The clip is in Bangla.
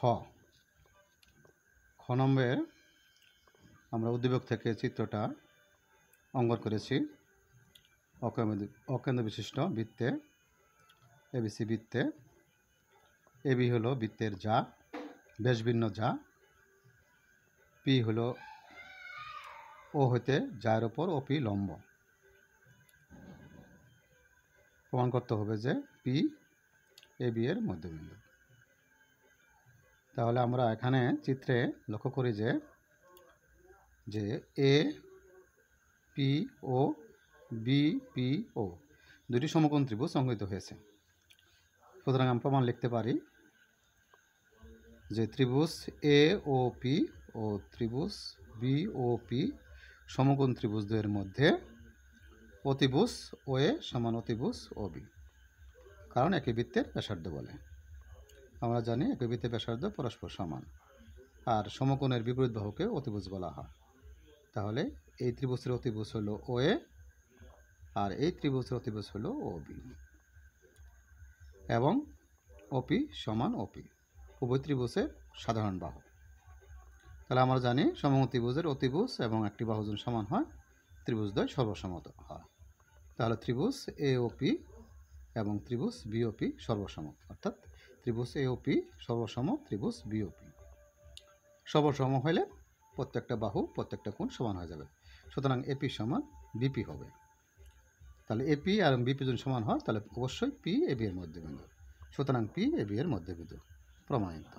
খ নম্বরে আমরা উদ্দীপক থেকে চিত্রটা অঙ্কন করেছি। অকেন্দ্র বিশিষ্ট বৃত্তে এবিসি বৃত্তে এবি হলো বৃত্তের যা, ব্যাস ভিন্ন যা, পি হলো ও হইতে যার ওপর ওপি লম্ব। প্রমাণ করতে হবে যে পি এবি এর মধ্যবিন্দু। তাহলে আমরা এখানে চিত্রে লক্ষ্য করি যে A P O B P O দুটি সমকোণ ত্রিভুজ অঙ্কিত হয়েছে। সুতরাং আমি প্রমাণ লিখতে পারি যে ত্রিভুজ এ ও পি ও ত্রিভুজ বি ও পি সমকোণ ত্রিভুজ দ্বয়ের মধ্যে অতিভুজ ও এ সমান অতিভুজ ও বি, কারণ একই বৃত্তের ব্যাসার্ধ বলে। আমরা জানি একই বৃত্তের ব্যাসার্ধ পরস্পর সমান, আর সমকোণের বিপরীত বাহুকে অতিভুজ বলা হয়। তাহলে এই ত্রিভুজের অতিভুজ হলো ও এ, আর এই ত্রিভুজের অতিভুজ হলো ও বি, এবং ওপি সমান ওপি উভয় ত্রিভুজের সাধারণ বাহু। তাহলে আমরা জানি সমকোণ ত্রিভুজের অতিভুজ এবং একটি বাহু যদি সমান হয় ত্রিভুজদ্বয় সর্বসম হয়। তাহলে ত্রিভুজ এ ও পি এবং ত্রিভুজ বি ও পি সর্বসম, অর্থাৎ ত্রিভুজ এ ও পি সর্বসম ত্রিভুজ বি ও পি। সর্বসম হলে প্রত্যেকটা বাহু প্রত্যেকটা কোণ সমান হয়ে যাবে। সুতরাং এপি সমান বিপি হবে। তাহলে এপি আর বিপি যদি সমান হয় তাহলে অবশ্যই পি এবি এর মধ্যবিন্দু। সুতরাং পি এবি এর মধ্যবিন্দু প্রমাণিত।